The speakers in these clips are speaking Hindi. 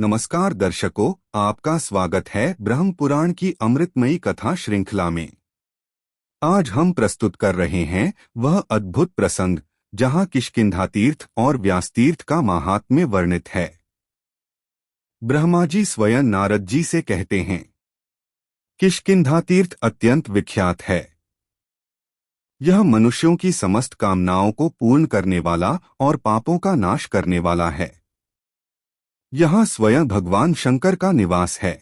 नमस्कार दर्शकों, आपका स्वागत है ब्रह्म पुराण की अमृतमयी कथा श्रृंखला में। आज हम प्रस्तुत कर रहे हैं वह अद्भुत प्रसंग जहां किष्किंधा तीर्थ और व्यास तीर्थ का महात्म्य वर्णित है। ब्रह्मा जी स्वयं नारद जी से कहते हैं, किष्किंधा तीर्थ अत्यंत विख्यात है। यह मनुष्यों की समस्त कामनाओं को पूर्ण करने वाला और पापों का नाश करने वाला है। यहाँ स्वयं भगवान शंकर का निवास है।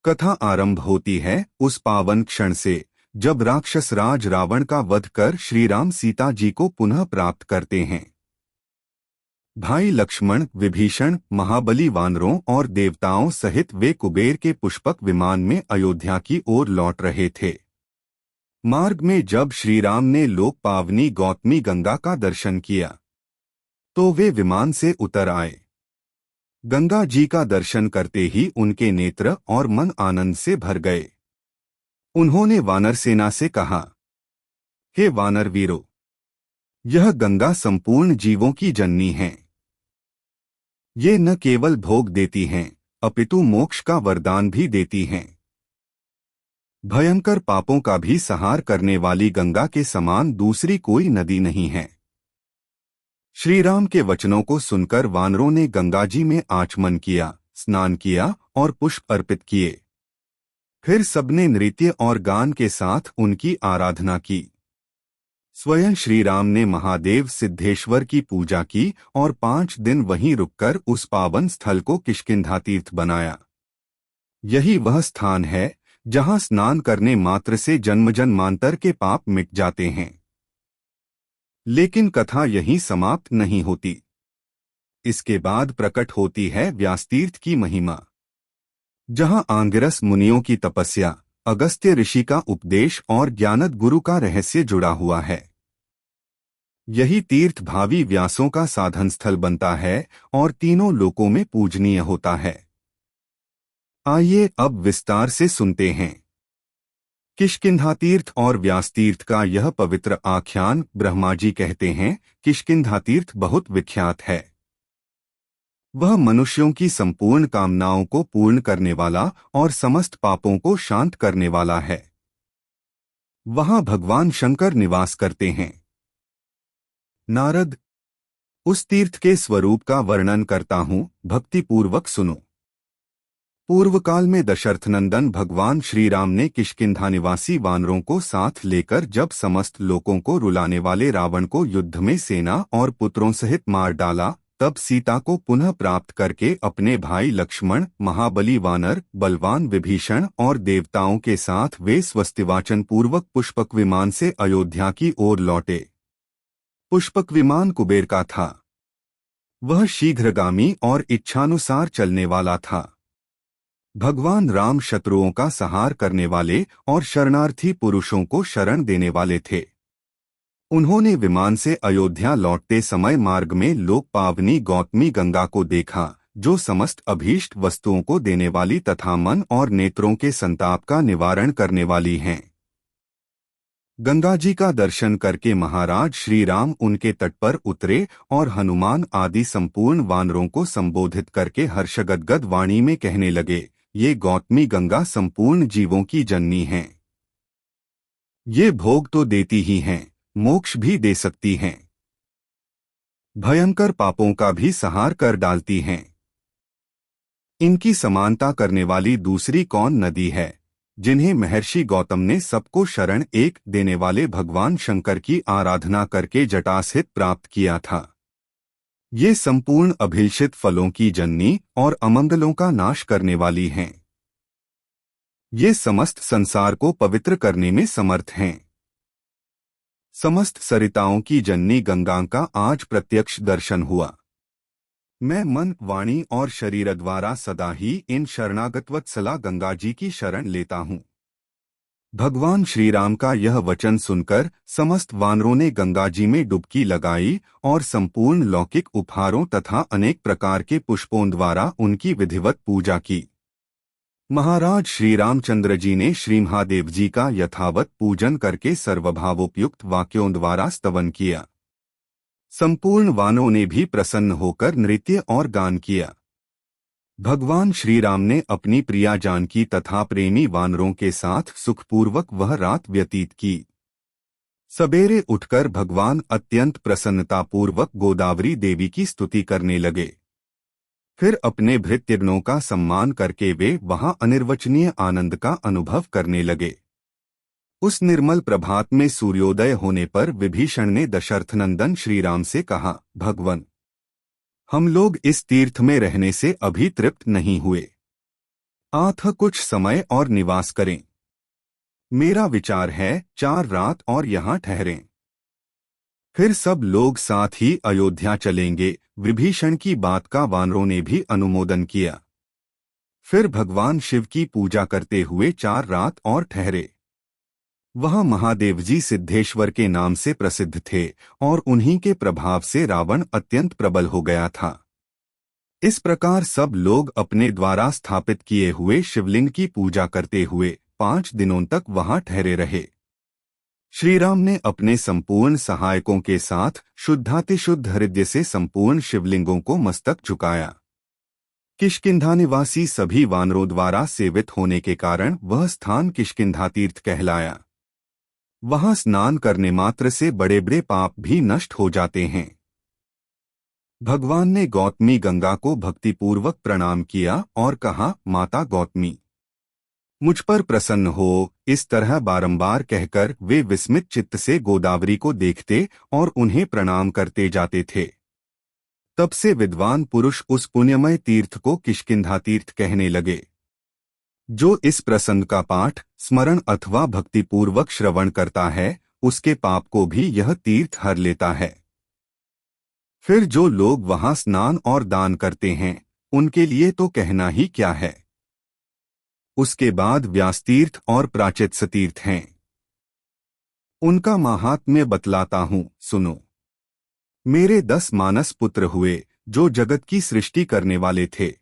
कथा आरंभ होती है उस पावन क्षण से जब राक्षस राज रावण का वध कर श्री राम सीता जी को पुनः प्राप्त करते हैं। भाई लक्ष्मण, विभीषण, महाबली वानरों और देवताओं सहित वे कुबेर के पुष्पक विमान में अयोध्या की ओर लौट रहे थे। मार्ग में जब श्री राम ने लोक पावनी गौतमी गंगा का दर्शन किया तो वे विमान से उतर आए। गंगा जी का दर्शन करते ही उनके नेत्र और मन आनंद से भर गए। उन्होंने वानर सेना से कहा, हे वानर वीरों, यह गंगा संपूर्ण जीवों की जननी है। ये न केवल भोग देती हैं, अपितु मोक्ष का वरदान भी देती हैं। भयंकर पापों का भी संहार करने वाली गंगा के समान दूसरी कोई नदी नहीं है। श्री राम के वचनों को सुनकर वानरों ने गंगा जी में आचमन किया, स्नान किया और पुष्प अर्पित किए। फिर सबने नृत्य और गान के साथ उनकी आराधना की। स्वयं श्री राम ने महादेव सिद्धेश्वर की पूजा की और 5 दिन वहीं रुककर उस पावन स्थल को किष्किंधा तीर्थ बनाया। यही वह स्थान है जहां स्नान करने मात्र से जन्म जन्मांतर के पाप मिट जाते हैं। लेकिन कथा यहीं समाप्त नहीं होती। इसके बाद प्रकट होती है व्यासतीर्थ की महिमा, जहां आंगिरस मुनियों की तपस्या, अगस्त्य ऋषि का उपदेश और ज्ञानद गुरु का रहस्य जुड़ा हुआ है। यही तीर्थ भावी व्यासों का साधन स्थल बनता है और तीनों लोकों में पूजनीय होता है। आइए अब विस्तार से सुनते हैं। किष्किंधा तीर्थ और व्यास तीर्थ का यह पवित्र आख्यान। ब्रह्मा जी कहते हैं, किष्किंधा तीर्थ बहुत विख्यात है। वह मनुष्यों की संपूर्ण कामनाओं को पूर्ण करने वाला और समस्त पापों को शांत करने वाला है। वहां भगवान शंकर निवास करते हैं। नारद, उस तीर्थ के स्वरूप का वर्णन करता हूँ, भक्तिपूर्वक सुनो। पूर्व काल में दशरथनंदन भगवान श्री राम ने किष्किंधा निवासी वानरों को साथ लेकर जब समस्त लोकों को रुलाने वाले रावण को युद्ध में सेना और पुत्रों सहित मार डाला, तब सीता को पुनः प्राप्त करके अपने भाई लक्ष्मण, महाबली वानर, बलवान विभीषण और देवताओं के साथ वे स्वस्तिवाचन पूर्वक पुष्पक विमान से अयोध्या की ओर लौटे। पुष्पक विमान कुबेर का था। वह शीघ्रगामी और इच्छानुसार चलने वाला था। भगवान राम शत्रुओं का संहार करने वाले और शरणार्थी पुरुषों को शरण देने वाले थे। उन्होंने विमान से अयोध्या लौटते समय मार्ग में लोक पावनी गौतमी गंगा को देखा, जो समस्त अभीष्ट वस्तुओं को देने वाली तथा मन और नेत्रों के संताप का निवारण करने वाली हैं। गंगा जी का दर्शन करके महाराज श्री राम उनके तट पर उतरे और हनुमान आदि संपूर्ण वानरों को संबोधित करके हर्षगदगद वाणी में कहने लगे, ये गौतमी गंगा संपूर्ण जीवों की जननी हैं। ये भोग तो देती ही हैं, मोक्ष भी दे सकती हैं। भयंकर पापों का भी संहार कर डालती हैं। इनकी समानता करने वाली दूसरी कौन नदी है, जिन्हें महर्षि गौतम ने सबको शरण एक देने वाले भगवान शंकर की आराधना करके जटासहित प्राप्त किया था। ये संपूर्ण अभिलषित फलों की जननी और अमंगलों का नाश करने वाली हैं। ये समस्त संसार को पवित्र करने में समर्थ हैं। समस्त सरिताओं की जननी गंगा का आज प्रत्यक्ष दर्शन हुआ। मैं मन, वाणी और शरीर द्वारा सदा ही इन शरणागत वत्सला गंगा जी की शरण लेता हूँ। भगवान श्री राम का यह वचन सुनकर समस्त वानरों ने गंगा जी में डुबकी लगाई और संपूर्ण लौकिक उपहारों तथा अनेक प्रकार के पुष्पों द्वारा उनकी विधिवत पूजा की। महाराज श्री रामचंद्र जी ने श्री महादेव जी का यथावत पूजन करके सर्वभावोपयुक्त वाक्यों द्वारा स्तवन किया। संपूर्ण वानरों ने भी प्रसन्न होकर नृत्य और गान किया। भगवान श्री राम ने अपनी प्रिया जानकी तथा प्रेमी वानरों के साथ सुखपूर्वक वह रात व्यतीत की। सवेरे उठकर भगवान अत्यंत प्रसन्नतापूर्वक गोदावरी देवी की स्तुति करने लगे। फिर अपने भृत्यगणों का सम्मान करके वे वहां अनिर्वचनीय आनंद का अनुभव करने लगे। उस निर्मल प्रभात में सूर्योदय होने पर विभीषण ने दशरथनंदन श्रीराम से कहा, भगवन, हम लोग इस तीर्थ में रहने से अभी तृप्त नहीं हुए। आथ कुछ समय और निवास करें। मेरा विचार है 4 रात और यहाँ ठहरें। फिर सब लोग साथ ही अयोध्या चलेंगे। विभीषण की बात का वानरों ने भी अनुमोदन किया। फिर भगवान शिव की पूजा करते हुए 4 रात और ठहरे। वह महादेव जी सिद्धेश्वर के नाम से प्रसिद्ध थे और उन्हीं के प्रभाव से रावण अत्यंत प्रबल हो गया था। इस प्रकार सब लोग अपने द्वारा स्थापित किए हुए शिवलिंग की पूजा करते हुए 5 दिनों तक वहां ठहरे रहे। श्रीराम ने अपने संपूर्ण सहायकों के साथ शुद्धातिशुद्ध हृदय से संपूर्ण शिवलिंगों को मस्तक झुकाया। किष्किंधा निवासी सभी वानरों द्वारा सेवित होने के कारण वह स्थान किष्किंधा तीर्थ कहलाया। वहां स्नान करने मात्र से बड़े बड़े पाप भी नष्ट हो जाते हैं। भगवान ने गौतमी गंगा को भक्तिपूर्वक प्रणाम किया और कहा, माता गौतमी, मुझ पर प्रसन्न हो। इस तरह बारंबार कहकर वे विस्मित चित्त से गोदावरी को देखते और उन्हें प्रणाम करते जाते थे। तब से विद्वान पुरुष उस पुण्यमय तीर्थ को किष्किंधा तीर्थ कहने लगे। जो इस प्रसंग का पाठ, स्मरण अथवा भक्तिपूर्वक श्रवण करता है, उसके पाप को भी यह तीर्थ हर लेता है। फिर जो लोग वहां स्नान और दान करते हैं, उनके लिए तो कहना ही क्या है। उसके बाद व्यास तीर्थ और प्राचित्स तीर्थ हैं। उनका माहात्म्य बतलाता हूं, सुनो। मेरे 10 मानस पुत्र हुए, जो जगत की सृष्टि करने वाले थे।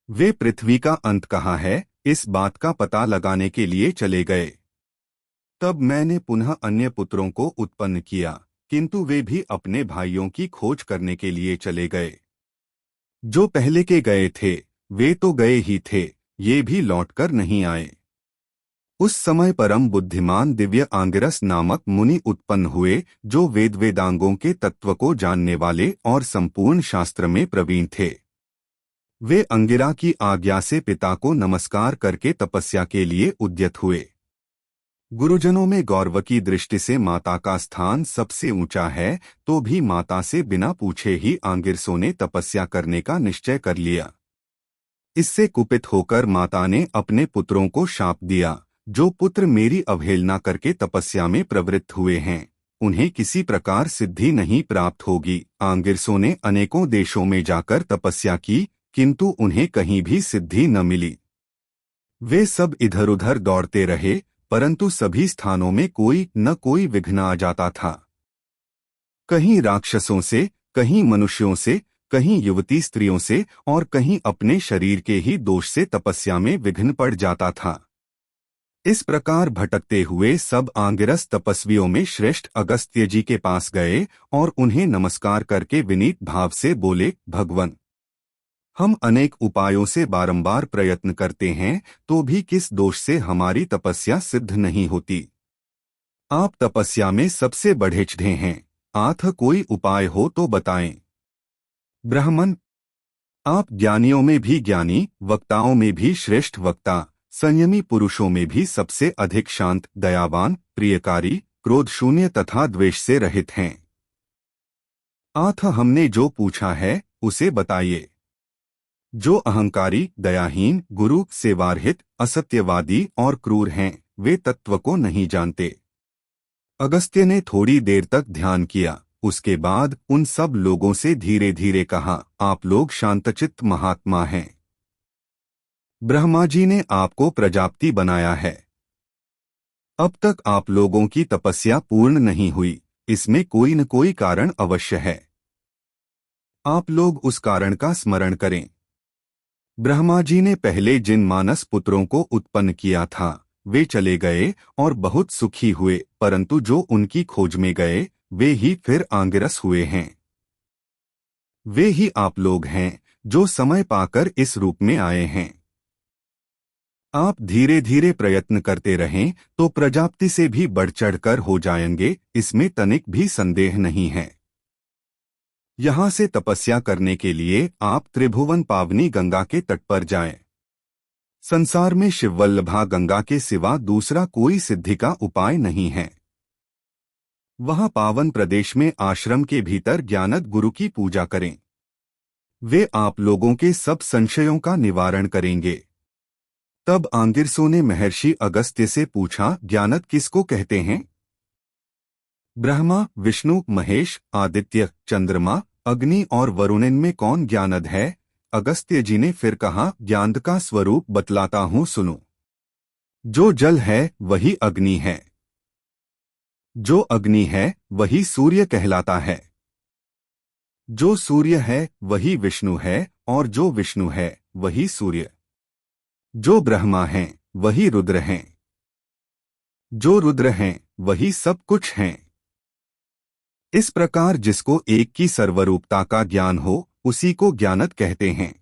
वे पृथ्वी का अंत कहाँ है, इस बात का पता लगाने के लिए चले गए। तब मैंने पुनः अन्य पुत्रों को उत्पन्न किया, किंतु वे भी अपने भाइयों की खोज करने के लिए चले गए। जो पहले के गए थे, वे तो गए ही थे, ये भी लौटकर नहीं आए। उस समय परम बुद्धिमान दिव्य आंगिरस नामक मुनि उत्पन्न हुए, जो वेद वेदांगों के तत्व को जानने वाले और संपूर्ण शास्त्र में प्रवीण थे। वे अंगिरा की आज्ञा से पिता को नमस्कार करके तपस्या के लिए उद्यत हुए। गुरुजनों में गौरव की दृष्टि से माता का स्थान सबसे ऊंचा है, तो भी माता से बिना पूछे ही आंगिरसों ने तपस्या करने का निश्चय कर लिया। इससे कुपित होकर माता ने अपने पुत्रों को शाप दिया, जो पुत्र मेरी अवहेलना करके तपस्या में प्रवृत्त हुए हैं, उन्हें किसी प्रकार सिद्धि नहीं प्राप्त होगी। आंगिरसों ने अनेकों देशों में जाकर तपस्या की, किंतु उन्हें कहीं भी सिद्धि न मिली। वे सब इधर उधर दौड़ते रहे, परंतु सभी स्थानों में कोई न कोई विघ्न आ जाता था। कहीं राक्षसों से, कहीं मनुष्यों से, कहीं युवती स्त्रियों से और कहीं अपने शरीर के ही दोष से तपस्या में विघ्न पड़ जाता था। इस प्रकार भटकते हुए सब आंगिरस तपस्वियों में श्रेष्ठ अगस्त्य जी के पास गए और उन्हें नमस्कार करके विनीत भाव से बोले, भगवन, हम अनेक उपायों से बारंबार प्रयत्न करते हैं, तो भी किस दोष से हमारी तपस्या सिद्ध नहीं होती। आप तपस्या में सबसे बढ़े चढ़े हैं, आथ कोई उपाय हो तो बताएं। ब्राह्मण, आप ज्ञानियों में भी ज्ञानी, वक्ताओं में भी श्रेष्ठ वक्ता, संयमी पुरुषों में भी सबसे अधिक शांत, दयावान, प्रियकारी, क्रोध शून्य तथा द्वेष से रहित हैं। आथ हमने जो पूछा है, उसे बताइए। जो अहंकारी, दयाहीन, गुरु सेवारहित, असत्यवादी और क्रूर हैं, वे तत्व को नहीं जानते। अगस्त्य ने थोड़ी देर तक ध्यान किया, उसके बाद उन सब लोगों से धीरे धीरे कहा, आप लोग शांतचित्त महात्मा हैं। ब्रह्मा जी ने आपको प्रजापति बनाया है। अब तक आप लोगों की तपस्या पूर्ण नहीं हुई, इसमें कोई न कोई कारण अवश्य है। आप लोग उस कारण का स्मरण करें। ब्रह्मा जी ने पहले जिन मानस पुत्रों को उत्पन्न किया था, वे चले गए और बहुत सुखी हुए, परंतु जो उनकी खोज में गए, वे ही फिर आंगिरस हुए हैं। वे ही आप लोग हैं, जो समय पाकर इस रूप में आए हैं। आप धीरे धीरे प्रयत्न करते रहें तो प्रजापति से भी बढ़ चढ़कर हो जाएंगे, इसमें तनिक भी संदेह नहीं है। यहाँ से तपस्या करने के लिए आप त्रिभुवन पावनी गंगा के तट पर जाएं। संसार में शिववल्लभा गंगा के सिवा दूसरा कोई सिद्धि का उपाय नहीं है। वहाँ पावन प्रदेश में आश्रम के भीतर ज्ञानद गुरु की पूजा करें। वे आप लोगों के सब संशयों का निवारण करेंगे। तब आंगिरसों ने महर्षि अगस्त्य से पूछा, ज्ञानद किसको कहते हैं? ब्रह्मा, विष्णु, महेश, आदित्य, चंद्रमा, अग्नि और वरुण में कौन ज्ञानद है? अगस्त्य जी ने फिर कहा, ज्ञानद का स्वरूप बतलाता हूँ, सुनो। जो जल है वही अग्नि है, जो अग्नि है वही सूर्य कहलाता है, जो सूर्य है वही विष्णु है, और जो विष्णु है वही सूर्य, जो ब्रह्मा हैं वही रुद्र हैं, जो रुद्र हैं वही सब कुछ हैं। इस प्रकार जिसको एक की सर्वरूपता का ज्ञान हो उसी को ज्ञानद कहते हैं।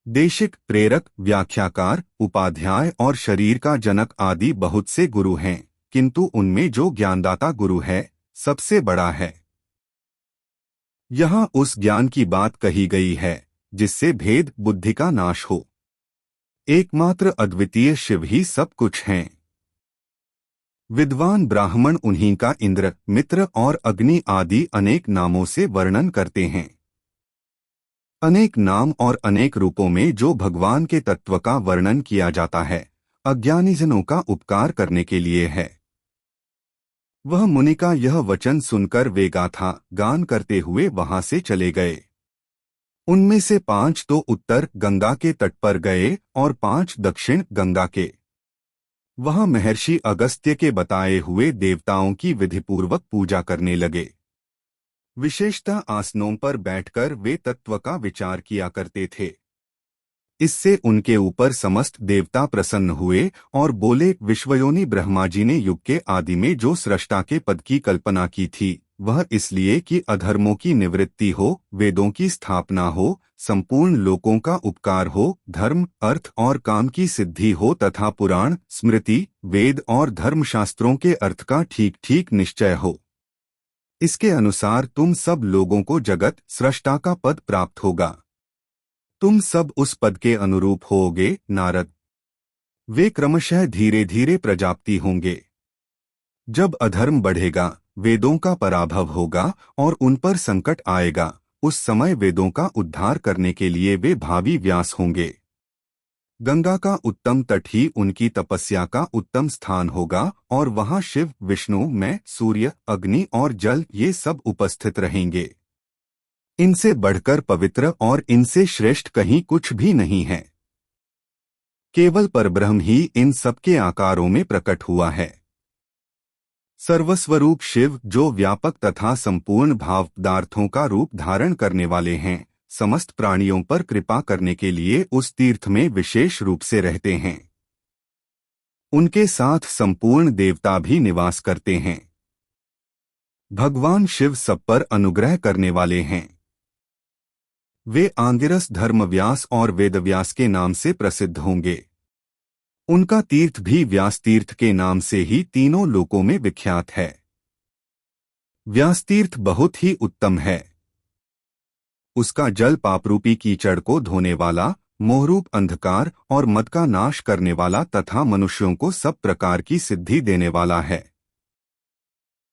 देशिक, प्रेरक, व्याख्याकार, उपाध्याय और शरीर का जनक आदि बहुत से गुरु हैं, किंतु उनमें जो ज्ञानदाता गुरु है सबसे बड़ा है। यहाँ उस ज्ञान की बात कही गई है जिससे भेद बुद्धि का नाश हो। एकमात्र अद्वितीय शिव ही सब कुछ हैं। विद्वान ब्राह्मण उन्हीं का इंद्र, मित्र और अग्नि आदि अनेक नामों से वर्णन करते हैं। अनेक नाम और अनेक रूपों में जो भगवान के तत्व का वर्णन किया जाता है, अज्ञानीजनों का उपकार करने के लिए है। वह मुनि का यह वचन सुनकर वे गाथा गान करते हुए वहां से चले गए। उनमें से 5 तो उत्तर गंगा के तट पर गए और 5 दक्षिण गंगा के। वहां महर्षि अगस्त्य के बताए हुए देवताओं की विधिपूर्वक पूजा करने लगे। विशेषतः आसनों पर बैठकर वे तत्व का विचार किया करते थे। इससे उनके ऊपर समस्त देवता प्रसन्न हुए और बोले, विश्वयोनि ब्रह्मा जी ने युग के आदि में जो सृष्टा के पद की कल्पना की थी, वह इसलिए कि अधर्मों की निवृत्ति हो, वेदों की स्थापना हो, संपूर्ण लोकों का उपकार हो, धर्म, अर्थ और काम की सिद्धि हो तथा पुराण, स्मृति, वेद और धर्मशास्त्रों के अर्थ का ठीक ठीक निश्चय हो। इसके अनुसार तुम सब लोगों को जगत सृष्टा का पद प्राप्त होगा। तुम सब उस पद के अनुरूप होगे, नारद। वे क्रमशः धीरे धीरे प्रजापति होंगे। जब अधर्म बढ़ेगा, वेदों का पराभव होगा और उन पर संकट आएगा, उस समय वेदों का उद्धार करने के लिए वे भावी व्यास होंगे। गंगा का उत्तम तट ही उनकी तपस्या का उत्तम स्थान होगा और वहां शिव, विष्णु, मैं, सूर्य, अग्नि और जल ये सब उपस्थित रहेंगे। इनसे बढ़कर पवित्र और इनसे श्रेष्ठ कहीं कुछ भी नहीं है। केवल परब्रह्म ही इन सबके आकारों में प्रकट हुआ है। सर्वस्वरूप शिव जो व्यापक तथा संपूर्ण भाव पदार्थों का रूप धारण करने वाले हैं, समस्त प्राणियों पर कृपा करने के लिए उस तीर्थ में विशेष रूप से रहते हैं। उनके साथ संपूर्ण देवता भी निवास करते हैं। भगवान शिव सब पर अनुग्रह करने वाले हैं। वे आंगिरस, धर्मव्यास और वेदव्यास के नाम से प्रसिद्ध होंगे। उनका तीर्थ भी व्यास तीर्थ के नाम से ही तीनों लोकों में विख्यात है। व्यास तीर्थ बहुत ही उत्तम है। उसका जल पापरूपी कीचड़ को धोने वाला, मोहरूप अंधकार और मद का नाश करने वाला तथा मनुष्यों को सब प्रकार की सिद्धि देने वाला है।